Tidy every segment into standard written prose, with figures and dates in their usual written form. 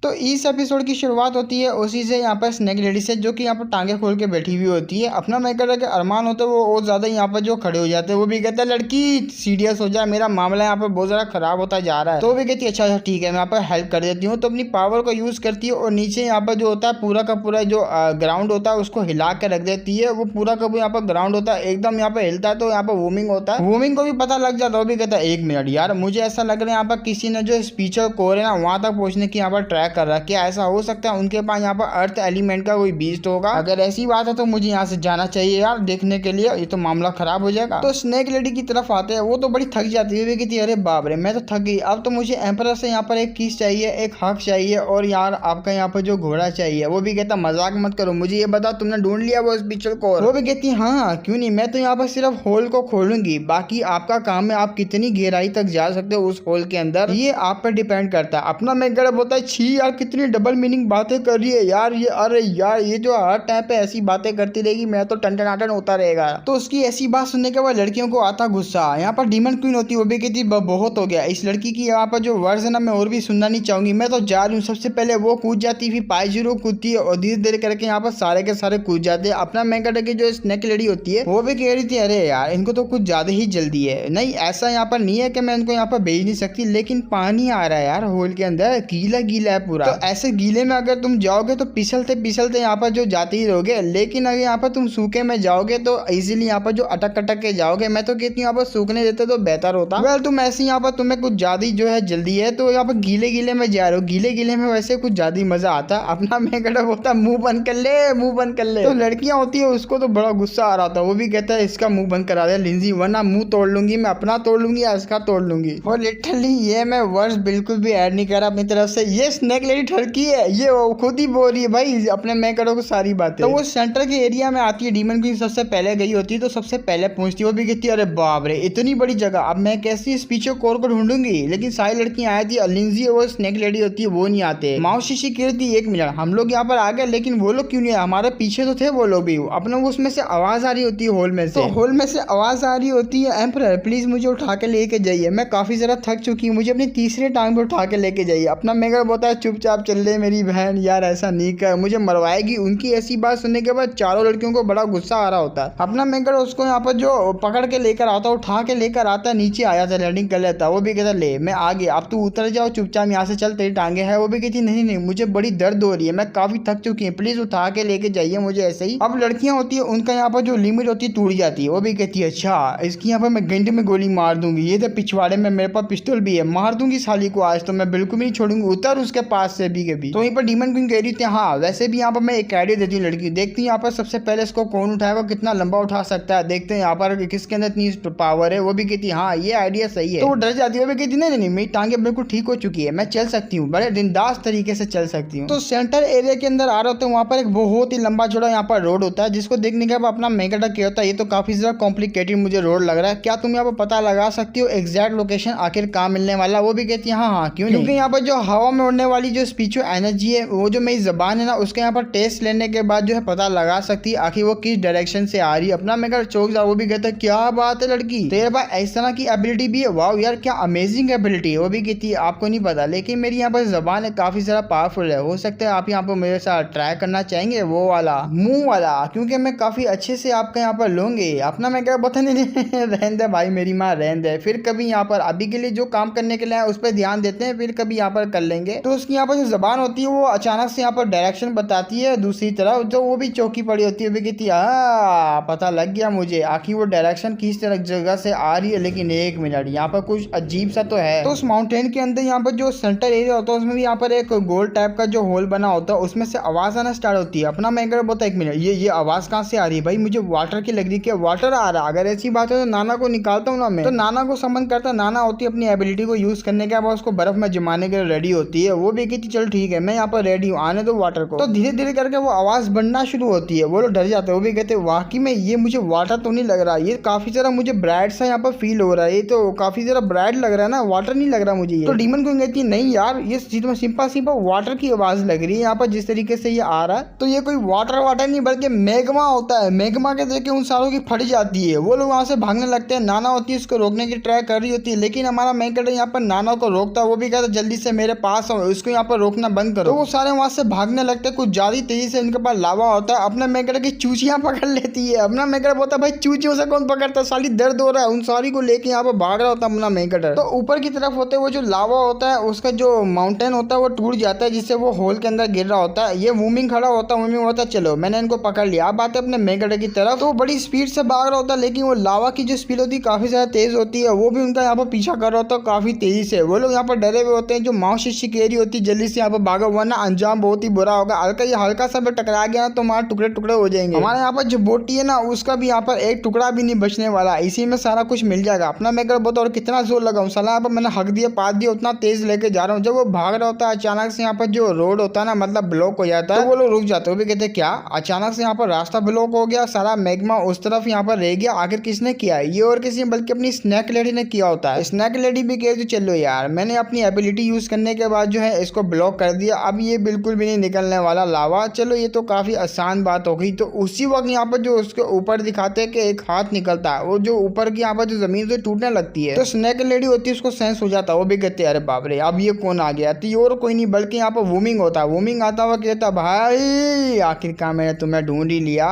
तो इस एपिसोड की शुरुआत होती है उसी से यहाँ पर स्नेक लेडी से, जो कि यहाँ पर टांगे खोल के बैठी हुई होती है। अपना मेकर के अरमान होता है वो और ज़्यादा यहाँ पर जो खड़े हो जाते हैं। वो भी कहता है लड़की सीरियस हो जाए, मेरा मामला यहाँ पर बहुत ज़्यादा खराब होता जा रहा है। तो वो भी कहती है अच्छा ठीक है मैं यहाँ पर हेल्प कर देती हूँ। तो अपनी पावर को यूज़ करती है और नीचे यहाँ पर जो होता है पूरा का पूरा जो ग्राउंड होता है उसको हिला के रख देती है। वो पूरा का पूरा यहाँ पर ग्राउंड होता है एकदम यहाँ पर हिलता है। तो यहाँ पर वूमिंग होता है, वूमिंग को भी पता लग जाता है। वो भी कहता है 1 मिनट यार, मुझे ऐसा लग रहा है यहाँ पर किसी ने जो स्पीचर कोर है ना वहाँ तक पहुँचने की यहाँ पर ट्रैक कर रहा है। क्या ऐसा हो सकता है उनके पास यहाँ पर अर्थ एलिमेंट का कोई बीस्ट होगा? अगर ऐसी बात है तो मुझे यहाँ से जाना चाहिए यार देखने के लिए, ये तो मामला खराब हो जाएगा। तो स्नेक लेडी की तरफ आते हैं, वो तो बड़ी थक जाती है। कहती है अरे बाप रे मैं तो थक गई, अब तो मुझे एम्परर से यहाँ पर एक किस चाहिए, एक हक चाहिए और यार आपका यहाँ पर जो घोड़ा चाहिए। वो भी कहता मजाक मत करो, मुझे ये बताओ तुमने ढूंढ लिया वो स्पीचर को? वो भी कहती है हाँ क्यों नहीं, मैं तो यहाँ पर सिर्फ होल को खोलूंगी, बाकी आपका काम है आप कितनी गहराई तक जा सकते हो उस होल के अंदर, ये आप पर डिपेंड करता है। अपना मेकर बोलता है छी यार कितनी डबल मीनिंग बातें कर रही है यार ये, अरे यार ये जो हर टाइम पे ऐसी बातें करती रहेगी मैं तो टन होता रहेगा। तो उसकी ऐसी बात सुनने के बाद लड़कियों को आता गुस्सा। यहाँ पर डीमन क्वीन होती है, वो भी कहती बहुत हो गया, इस लड़की की यहाँ पर जो वर्जन है मैं और भी सुनना नहीं चाहूंगी, मैं तो जा रही हूँ। सबसे पहले वो कूद जाती फिर पाइजीरो कूदती है और धीरे धीरे करके यहाँ पर सारे के सारे कूद जाते हैं। अपना मेकर की जो स्नेक लेडी होती है वो भी कह रही थी अरे यार इनको तो कुछ ज्यादा ही जल्दी है, नहीं ऐसा यहाँ पर नहीं है कि मैं इनको यहाँ पर भेज नहीं सकती, लेकिन पानी आ रहा है यार होल के अंदर, गीला गीला है पूरा। तो ऐसे गीले में अगर तुम जाओगे तो फिसलते फिसलते यहाँ पर जो जाते ही रहोगे, लेकिन अगर यहाँ पर तुम सूखे में जाओगे तो इजीली यहाँ पर जो अटक अटक के जाओगे। मैं तो कहती हूँ यहाँ पर सूखने देते तो बेहतर होता। वेल तुम ऐसे यहाँ पर तुम्हें कुछ ज्यादा जो है जल्दी है तो यहाँ पर गीले गीले में जा रहे हो, गीले गीले में वैसे कुछ ज्यादा मजा आता है। अपना मेकर होता मुंह बंद कर ले, मुंह बंद कर ले। तो लड़कियां होती है उसको तो बड़ा गुस्सा आ रहा था, वो भी कहता है इसका मुंह बंद करा दे लिंजी, वरना मुंह तोड़ लूंगी मैं, अपना तोड़ लूंगी या इसका तोड़ लूंगी। और लिटरली ये मैं वर्ड्स बिल्कुल भी ऐड नहीं कर रहा अपनी तरफ से, ये स्नेक लेडी ठरकी है, ये खुद ही बोल रही है भाई अपने मेकरों को सारी बातें। तो वो सेंटर के एरिया में आती है, डीमन क्वीन सबसे पहले गई होती है तो सबसे पहले पहुंचती है। वो भी कहती है अरे बाप रे इतनी बड़ी जगह, अब मैं कैसी स्पीचर कोर को ढूंढूंगी? लेकिन सारी लड़कियां आई थी, लिंजी और स्नेक लेडी होती है वो नहीं आते। माओ शीशी कह रही थी 1 मिनट हम लोग यहाँ पर आ गए, लेकिन वो लोग क्यों नहीं आए? हमारे पीछे तो थे वो लोग भी। अपने उसमें से आवाज आ रही होती है होल में से, तो होल में से आवाज आ रही होती है एम्परर प्लीज मुझे उठा के लेके जाइए, मैं काफी ज्यादा थक चुकी हूँ, मुझे अपनी तीसरे टांग पे उठा के लेके जाइए। अपना मेकर बोलता है चुपचाप चल रहे मेरी बहन, यार ऐसा नहीं कर मुझे मरवाएगी। उनकी ऐसी बात सुनने के बाद चारों लड़कियों को बड़ा गुस्सा आ रहा होता है। अपना मेकर उसको यहाँ पर जो पकड़ के लेकर आता है, उठा के लेकर आता है, नीचे आया था लैंडिंग कर लेता। वो भी कहता ले मैं आ गया, अब तू उतर जाओ चुपचाप यहाँ से चल, तेरी टांगे है। वो भी कहती नहीं नहीं मुझे बड़ी दर्द हो रही है, मैं काफी थक चुकी हूँ, प्लीज उठा के लेके जाइए मुझे ऐसे ही। अब लड़कियां होती है उनका यहाँ पर जो लिमिट होती है टूट जाती है। वो भी कहती है अच्छा इसकी यहाँ पर मैं घंटे में गोली मार दूंगी, ये तो पिछवाड़े में मेरे पास पिस्टल भी है, मार दूंगी साली को आज तो मैं बिल्कुल भी नहीं छोड़ूंगी, उतर उसके पास से भी कभी। तो वहीं पर डीमन क्वीन कह रही थी हाँ वैसे भी यहाँ पर मैं एक आइडिया देती हूँ लड़की, देखती हूँ यहाँ पर सबसे पहले इसको कौन उठाएगा, कितना लंबा उठा सकता है, देखते हैं यहाँ पर किसके अंदर इतनी पावर है। वो भी कहती है हाँ ये आइडिया सही है। तो वो डर जाती है, वो भी कहती नहीं नहीं मेरी टांगे बिल्कुल ठीक हो चुकी है, मैं चल सकती हूँ, बड़े बिंदास तरीके से चल सकती हूँ। तो सेंटर एरिया के अंदर आ रहे होते हैं, वहाँ पर एक बहुत ही लंबा चौड़ा यहाँ पर रोड होता है, जिसको देखने के बाद अपना मेकर क्या होता है ये तो काफी ज्यादा कॉम्प्लिकेटेड मुझे रोड लग रहा है, क्या तुम यहाँ पर पता लगा सकती हो एग्जैक्ट लोकेशन आखिर कहाँ मिलने वाला? वो भी कहती है हाँ हाँ क्यों नहीं, क्योंकि यहाँ पर जो हवा में उड़ने वाली जो स्पीचुअल एनर्जी है वो जो मेरी जबान है ना उसके यहाँ पर टेस्ट लेने के बाद जो है पता लगा सकती है आखिर वो किस डायरेक्शन से आ रही है। अपना मेकर चौक जा। वो भी कहता है क्या बात है लड़की तेरे पास इस तरह की एबिलिटी भी है, वाह यार क्या अमेजिंग एबिलिटी है। वो भी कहती है आपको नहीं पता लेकिन मेरी यहाँ पर जबान है काफी ज्यादा पावरफुल है, हो सकता है आप यहाँ पर मेरे साथ ट्राई करना चाहेंगे वो वाला मुंह वाला, क्योंकि मैं काफी अच्छे से आपका यहाँ पर लूंगी। अपना मैं क्या बता नहीं रहने दे भाई मेरी माँ रहने दे, फिर कभी यहाँ पर अभी के लिए जो काम करने के लिए उस पर ध्यान देते हैं, फिर कभी यहाँ पर कर लेंगे। तो उसकी यहाँ पर जो जबान होती है वो अचानक से यहाँ पर डायरेक्शन बताती है दूसरी तरफ, जो वो भी चौकी पड़ी होती है। वो भी कहती है पता लग गया मुझे आखिर वो डायरेक्शन किस तरह जगह से आ रही है, लेकिन 1 मिनट यहाँ पर कुछ अजीब सा तो है। तो उस माउंटेन के अंदर यहाँ पर जो सेंटर एरिया होता है उसमें भी यहाँ पर एक गोल टाइप का जो होल बना होता है उसमें से आवाज आना स्टार्ट होती है। अपना मैं बोलता 1 मिनट ये आवाज कहाँ से आ रही है भाई, मुझे वाटर की लग रही है, वाटर आ रहा है, अगर ऐसी बात है तो नाना को निकालता हूँ ना मैं। तो नाना को समन करता, नाना होती है अपनी एबिलिटी को यूज करने के बाद उसको बर्फ में जमाने के लिए रेडी होती है। वो भी कहती चल ठीक है मैं यहाँ पर रेडी हूँ, आने दो वाटर को। तो धीरे धीरे करके वो आवाज बनना शुरू होती है, वो लोग डर जाते हैं। वो भी कहते हैं वाकई में ये मुझे वाटर तो नहीं लग रहा, ये काफी ज्यादा मुझे ब्राइट सा यहाँ पर फील हो रहा है, ये तो काफी ज्यादा ब्राइट लग रहा है ना, वाटर नहीं लग रहा मुझे ये। तो डीमन को कहती है नहीं यार ये सिंपल वाटर की आवाज लग रही है यहाँ पर जिस तरीके से ये आ रहा है, तो ये कोई वाटर नहीं बल्कि मैग्मा होता है। मैग्मा के देख के उन सारों की फट जाती है, वो लोग वहां से भागने लगते हैं। नाना होती है उसको रोकने की ट्राई कर रही होती है, लेकिन हमारा मेकर यहाँ पर नाना को रोकता है। वो भी कहता है जल्दी से मेरे पास आओ, उसको यहाँ पर रोकना बंद करो। तो वो सारे वहाँ से भागने लगते हैं, कुछ ज्यादा तेजी से उनके पास लावा होता है। अपना मेकर की चूचियां पकड़ लेती है। अपना मेकर बोलता है भाई चूचियों से कौन पकड़ता, साली दर्द हो रहा है। उन सारी को लेके यहाँ पर भाग रहा होता है अपना मेकर। तो ऊपर की तरफ होते वो जो लावा होता है उसका जो माउंटेन होता है वो टूट जाता है, जिससे वो होल के अंदर गिर रहा होता है। ये वूमिंग खड़ा होता है, वूमिंग होता है चलो मैंने इनको पकड़ लिया। अब आते अपने मेकर की तरफ। तो बड़ी स्पीड से भाग रहा होता है, लेकिन वो लावा की जो स्पीड होती है काफी ज्यादा तेज होती है। वो भी उनका यहाँ पर पीछा कर रहा होता है काफी तेजी से। वो लोग यहाँ पर डरे हुए होते हैं। जो माँ शिष्य की एरी होती है जल्दी से यहाँ पर भागा, वरना अंजाम बहुत ही बुरा होगा। हल्का सा भी टकरा गया तो हमारे टुकड़े टुकड़े हो जाएंगे। हमारे यहाँ पर जो बोटी है ना उसका भी यहाँ पर एक टुकड़ा भी नहीं बचने वाला, इसी में सारा कुछ मिल जाएगा। अपना मेकर बोलता और कितना जोर लगाऊं साला, यहाँ पर मैंने हक दिया पाद दिया, उतना तेज लेके जा रहा हूँ। जब वो भाग रहा होता है अचानक से यहाँ पर जो रोड होता है ना मतलब ब्लॉक हो जाता है। तो वो लोग रुक जाते हैं। वो भी कहते क्या अचानक से यहाँ पर रास्ता ब्लॉक हो गया, सारा मैग्मा उस तरफ यहाँ पर रह गया, आखिर किसने किया? ये और किसी बल्कि अपनी स्नैक लेडी ने किया होता है। स्नैक लेडी भी कहती चलो यार मैंने अपनी एबिलिटी यूज करने के बाद जो है इसको ब्लॉक कर दिया, अब ये बिल्कुल भी नहीं निकलने वाला लावा। चलो ये तो काफी आसान बात हो गई। तो उसी वक्त यहाँ पर जो उसके ऊपर दिखाते हैं कि एक हाथ निकलता है, वो जो ऊपर की यहाँ पर जो जमीन से टूटने लगती है। तो स्नैक लेडी होती है उसको सेंस हो जाता है। वो भी कहते हैं अरे बाप रे अब ये कौन आ गया? तो ये और कोई नहीं बल्कि यहाँ पर वूमिंग होता है। वूमिंग आता हुआ कहता भाई आखिरकार मैंने तुम्हें ढूंढ ही लिया।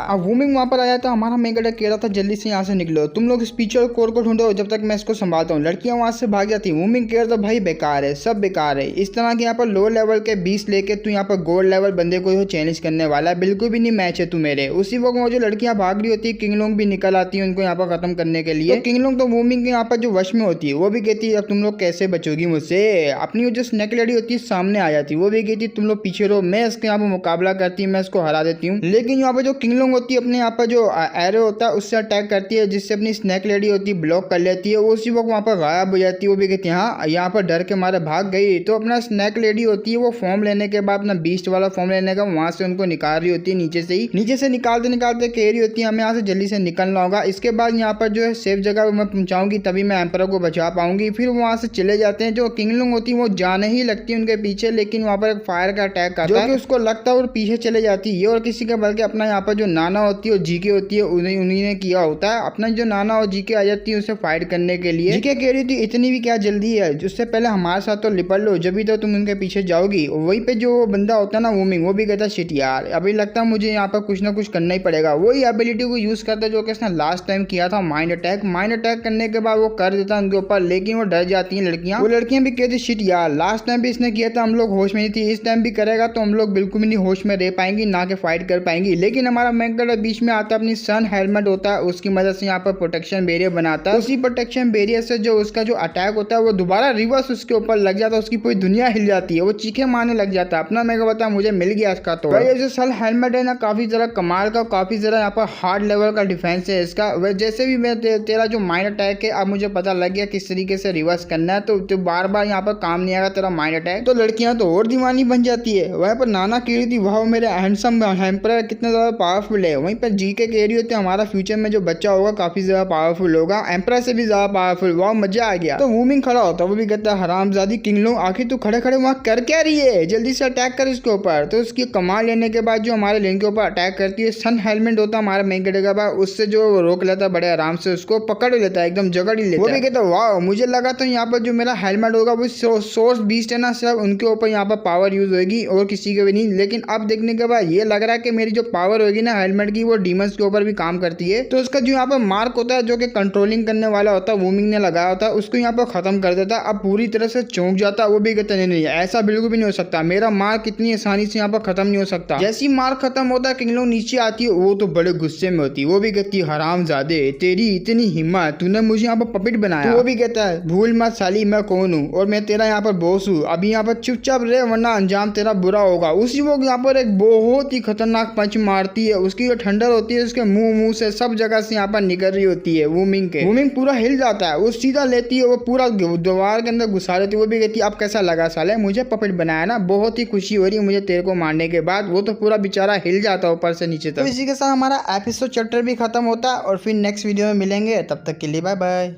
अब वूमिंग वहां पर आया तो हमारा मेकर कह रहा था जल्दी से यहाँ से निकलो, तुम लोग स्पीचर कोर को ढूंढो जब तक मैं इसको संभालता हूँ। लड़कियां वहां से भाग जाती। वूमिंग कह रहा था भाई बेकार है, सब बेकार है। इस तरह के यहाँ पर लो लेवल के 20 लेके तू यहाँ पर गोल्ड लेवल बंदे को चैलेंज करने वाला है, बिल्कुल भी नहीं मैच है तू मेरे। उसी वक्त वो जो लड़कियां भाग रही होती है किंगलोंग भी निकल आती है उनको यहाँ पर खत्म करने के लिए। तो किंगलोंग तो वूमिंग के यहाँ पर जो वश में होती है वो भी कहती है अब तुम लोग कैसे बचोगी मुझसे। अपनी जो स्नैक लेडी होती है सामने आ जाती है, वो भी कहती है तुम लोग पीछे रहो, मैं इसके यहाँ पर मुकाबला करती हूँ, मैं इसको हरा देती हूँ। लेकिन यहाँ पर जो किंगलोंग होती है अपने यहाँ पर जो एरो होता है उससे अटैक करती है, जिससे अपनी स्नैक लेडी होती है ब्लॉक कर लेती है। उसी वक्त वहाँ पर गायब हो जाती है। वो भी कहती है हाँ यहाँ पर डर के मारे भाग गई। तो अपना स्नैक लेडी होती है वो फॉर्म लेने के बाद अपना बीस्ट वाला फॉर्म लेने का वहां से उनको निकाल रही होती है नीचे से ही। नीचे से निकालते निकालते कह रही होती है हमें यहाँ से जल्दी से निकलना होगा, इसके बाद यहाँ पर जो है सेफ जगह मैं पहुंचाऊंगी तभी मैं एम्परर को बचा पाऊंगी। फिर वहां से चले जाते हैं। जो किंगलोंग होती है वो जाने ही लगती है उनके पीछे, लेकिन वहाँ पर एक फायर का अटैक आता है जो कि उसको लगता है और पीछे चले जाती है। और किसी का बल्कि अपना यहाँ पर जो नाना होती है और जीके होती है उन्हीं ने किया होता है। अपना जो नाना और जीके आ जाती है उसे फाइट करने के लिए। जीके कह रही थी इतनी भी क्या जल्दी है, उससे पहले हमारे साथ तो लिपट लो जब भी तो तुम उनके पीछे जाओगी। वहीं पे जो बंदा होता है ना वूमिंग, वो भी कहता शिट यार अभी लगता है मुझे यहाँ पर कुछ ना कुछ करना ही पड़ेगा। वही एबिलिटी को यूज करता है जो कि इसने लास्ट टाइम किया था माइंड अटैक। माइंड अटैक करने के बाद वो कर देता है उनके ऊपर, लेकिन वो डर जाती हैं लड़कियां। वो लड़कियां भी कहती शिट यार लास्ट टाइम भी इसने किया था हम लोग होश में नहीं थी, इस टाइम भी करेगा तो हम लोग बिल्कुल भी नहीं होश में रह पाएंगी, ना के फाइट कर पाएंगी। लेकिन हमारा मेकर बीच में आता है, अपनी सन हेलमेट होता है उसकी मदद से यहाँ पर प्रोटेक्शन बैरियर बनाता है। उसी प्रोटेक्शन बैरियर से जो उसका जो अटैक होता है वो दोबारा रिवर्स उसके ऊपर लग जाता है, उसकी पूरी दुनिया हिल जाती है, वो चीखे मारने लग जाता है। अपना मेकर बता मुझे मिल गया इसका। तो ये जो सल हेलमेट है ना काफी जरा कमाल का, काफी जरा यहाँ पर हार्ड लेवल का डिफेंस है इसका। जैसे भी मैं तेरा जो माइंड अटैक है अब मुझे पता लग गया किस तरीके से रिवर्स करना है, तो बार बार यहाँ पर काम नहीं आएगा तेरा माइंड अटैक। तो लड़कियां तो और दीवानी बन जाती है। वहीं पर नाना कह रही थी वाह मेरे हैंडसम एम्परर कितना ज्यादा पावरफुल है। वहीं पर जीके कह रही होती है हमारा फ्यूचर में जो बच्चा होगा काफी ज्यादा पावरफुल होगा, एम्परर से भी ज्यादा पावरफुल। वाह मजा आ गया। तो वूमिंग खड़ा होता है, वो भी कहता है हरामजादी किंगलोंग आखिर तू खड़े खड़े वहां कर क्या रही है, जल्दी से अटैक कर इसके ऊपर। तो उसकी कमाल लेने के बाद जो हमारे लिंक के ऊपर अटैक करती है, सन हेलमेट होता है हमारे मेकर के पास, उससे जो रोक लेता है बड़े आराम से, उसको पकड़ लेता है एकदम जगड़ ही लेता है। वो भी कहता है वाह मुझे लगा तो यहाँ पर जो मेरा हेलमेट होगा वो सोर्स बीस्ट है ना सिर्फ उनके ऊपर यहाँ पर पावर यूज होगी और किसी के भी नहीं। लेकिन अब देखने के बाद ये लग रहा है कि मेरी जो पावर होगी ना हेलमेट की वो डीमंस के ऊपर भी काम करती है। तो उसका जो यहाँ पर मार्क होता है जो कि कंट्रोलिंग करने वाला होता है वूमिंग ने लगाया होता है, उसको यहाँ पर खत्म कर देता है। अब पूरी तरह से चौंक जाता है। वो भी कहता नहीं ऐसा बिल्कुल भी नहीं हो सकता, मेरा मार्क इतनी आसानी से यहाँ पर खत्म नहीं हो सकता। जैसी मार्क खत्म होता है किंगलोंग नीचे आती है, वो तो बड़े गुस्से में होती है। वो भी कहती है हरामजादे तेरी इतनी हिम्मत, तूने मुझे यहाँ पर पपेट बनाया। तो वो भी कहता है भूल मत साली मैं कौन हूँ और मैं तेरा यहाँ पर बॉस हूँ, अभी यहाँ पर चुपचाप रहे वरना अंजाम तेरा बुरा होगा। उसी वक्त यहाँ पर एक बहुत ही खतरनाक पंच मारती है, उसकी जो ठंडर होती है उसके मुंह से सब जगह से यहाँ पर निकल रही होती है वूमिंग के। वूमिंग पूरा हिल जाता है, वो सीधा लेती है, वो पूरा दीवार के अंदर घुसा लेती है। वो भी कहती है अब कैसा लगा साले मुझे पपेट बनाया ना, बहुत ही खुशी हो रही है मुझे तेरे को मारने के बाद। वो तो पूरा बेचारा हिल जाता है ऊपर से नीचे तक। तो इसी के साथ हमारा एपिसोड चैप्टर भी खत्म होता है और फिर नेक्स्ट वीडियो में मिलेंगे, तब तक के लिए बाय बाय।